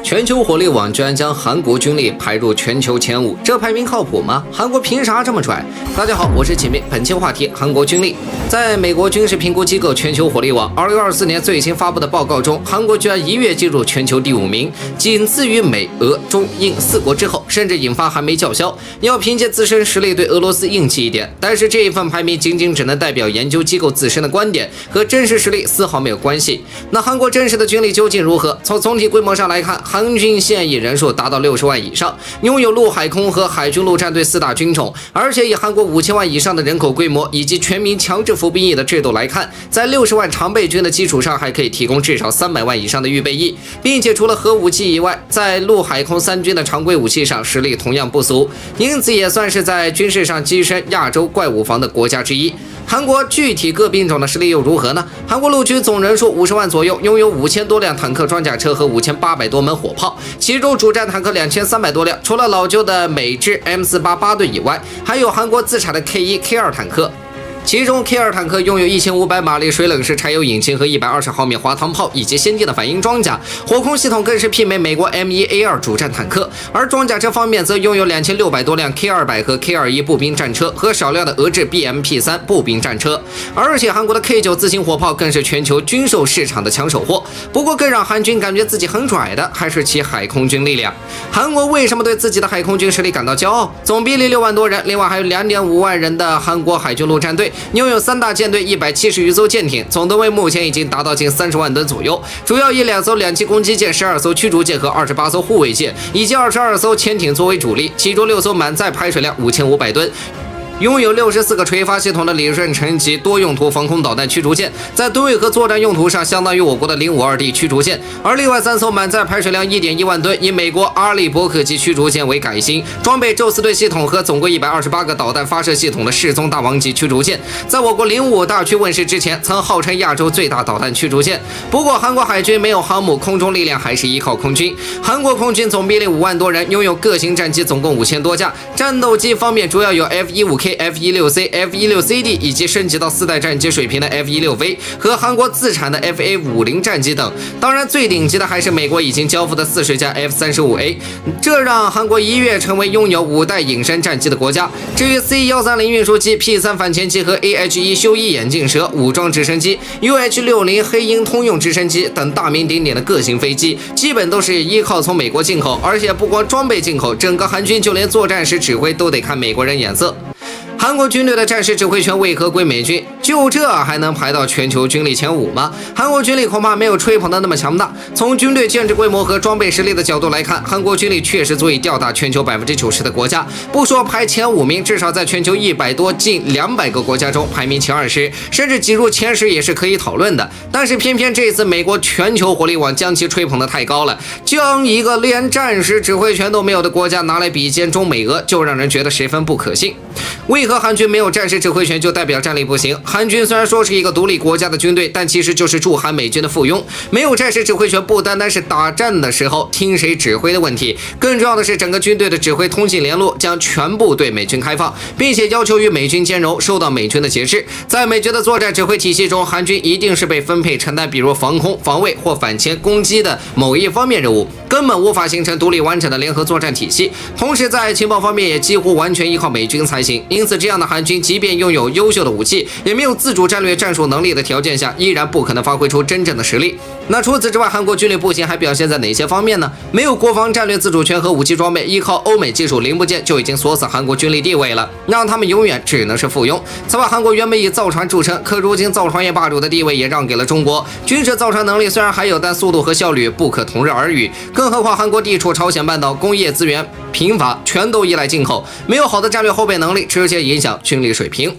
全球火力网居然将韩国军力排入全球前5，这排名靠谱吗？韩国凭啥这么拽？大家好，我是启明，本期话题韩国军力。在美国军事评估机构全球火力网2024年最新发布的报告中，韩国居然一跃进入全球第5名，仅次于美、俄、中、印4国之后，甚至引发韩媒叫嚣，要凭借自身实力对俄罗斯硬气一点。但是这一份排名仅只能代表研究机构自身的观点，和真实实力丝毫没有关系。那韩国真实的军力究竟如何？从总体规模上来看，韩军现役人数达到60万以上，拥有陆海空和海军陆战队4大军种，而且以韩国5000万以上的人口规模以及全民强制服兵役的制度来看，在60万常备军的基础上，还可以提供至少300万以上的预备役，并且除了核武器以外，在陆海空3军的常规武器上实力同样不俗，因此也算是在军事上跻身亚洲怪物房的国家之一。韩国具体各兵种的实力又如何呢？韩国陆军总人数50万左右，拥有5000多辆坦克装甲车和5800多门火炮，其中主战坦克2300多辆，除了老旧的美制 M48 巴顿以外，还有韩国自产的 K1、K2 坦克。其中 K2 坦克拥有1500马力水冷式柴油引擎和120毫米滑膛炮以及先进的反应装甲，火控系统更是媲美美国 M1A2 主战坦克。而装甲车方面则拥有2600多辆 K200 和 K21 步兵战车和少量的俄制 BMP3 步兵战车，而且韩国的 K9 自行火炮更是全球军售市场的抢手货。不过更让韩军感觉自己很拽的还是其海空军力量。韩国为什么对自己的海空军实力感到骄傲？总比例6万多人，另外还有2.5万人的韩国海军陆战队，拥有3大舰队170余艘舰艇，总吨位目前已经达到近30万吨左右，主要以2艘两栖攻击舰、12艘驱逐舰和28艘护卫舰以及22艘潜艇作为主力，其中6艘满载排水量5500吨。拥有64个垂发系统的理顺层级多用途防空导弹驱逐舰，在吨位和作战用途上相当于我国的052D 驱逐舰，而另外3艘满载排水量1.1万吨，以美国阿利伯克级驱逐舰为改型，装备宙斯队系统和总共128个导弹发射系统的世宗大王级驱逐舰，在我国055大驱问世之前，曾号称亚洲最大导弹驱逐舰。不过韩国海军没有航母，空中力量还是依靠空军。韩国空军总兵力5万多人，拥有各型战机总共5000多架，战斗机方面主要有 F-15K、F-16C、F-16CD 以及升级到4代战机水平的 F-16V 和韩国自产的 FA-50战机等。当然最顶级的还是美国已经交付的40架 F-35A， 这让韩国一跃成为拥有5代隐身战机的国家。至于 C-130 运输机、P-3 反潜机和 AH-1 修一眼镜蛇武装直升机、UH-60 黑鹰通用直升机等大名鼎鼎的各型飞机，基本都是依靠从美国进口，而且不光装备进口，整个韩军就连作战时指挥都得看美国人眼色。韩国军队的战时指挥权为何归美军？就这还能排到全球军力前5吗？韩国军力恐怕没有吹捧的那么强大。从军队建制规模和装备实力的角度来看，韩国军力确实足以吊打全球90%的国家。不说排前5名，至少在全球100多近200个国家中排名前20，甚至挤入前10也是可以讨论的。但是偏偏这次美国全球火力网将其吹捧的太高了，将一个连战时指挥权都没有的国家拿来比肩中美俄，就让人觉得十分不可信。为何韩军没有战时指挥权就代表战力不行？韩军虽然说是一个独立国家的军队，但其实就是驻韩美军的附庸。没有战时指挥权不单单是打战的时候听谁指挥的问题，更重要的是整个军队的指挥通信联络将全部对美军开放，并且要求与美军兼容，受到美军的节制。在美军的作战指挥体系中，韩军一定是被分配承担比如防空、防卫或反潜攻击的某一方面任务，根本无法形成独立完整的联合作战体系。同时在情报方面也几乎完全依靠美军才行。因此这样的韩军即便拥有优秀的武器，也没有自主战略战术能力的条件下，依然不可能发挥出真正的实力。那除此之外，韩国军力不行还表现在哪些方面呢？没有国防战略自主权和武器装备，依靠欧美技术零部件就已经锁死韩国军力地位了，让他们永远只能是附庸。此外，韩国原本以造船著称，可如今造船业霸主的地位也让给了中国，军事造船能力虽然还有，但速度和效率不可同日而语。更何况韩国地处朝鲜半岛，工业资源贫乏，全都依赖进口，没有好的战略后备能力，直接影响军力水平。